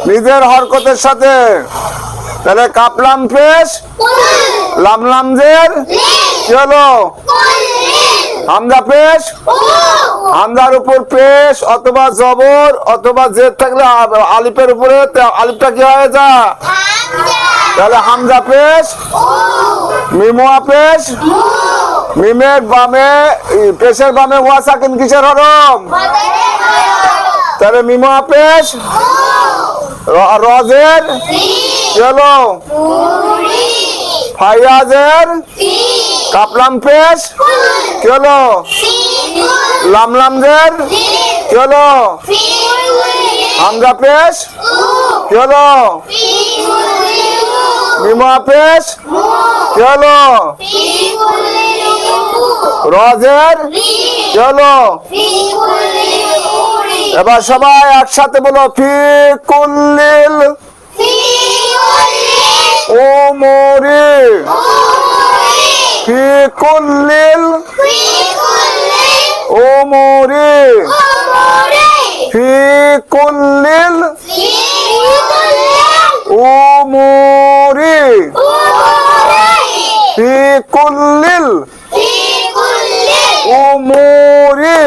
নিজের হরকতের সাথে। তাহলে কাপলাম পেশ লামলাম জের কি হলো? হামজা পেশ হামজার উপর পেশ অথবা জবর অথবা জের থাকলে আলিফের উপরে আলিফটা কি হয়ে যা? তাহলে হামজা পেশ মিমুয়া পেশ মিমের বামে পেশের বামে ওয়া সাকিন কিসের হরম? তাহলে মিমুয়া পেশ রজের কি হলো? ফাইয়াজের কাপলাম পেশ কি হলো? লামলামজের কি হলো? হামজা পেশ কি হলো? মিমুয়া পেশ কি হলো? রজের কি হলো? এবার সবাই একসাথে বলো ফি কুল্লিল উমুরি ফি কুল্লিল উমুরি ফি কুল্লিল উমুরি ফি কুল্লিল উমুরি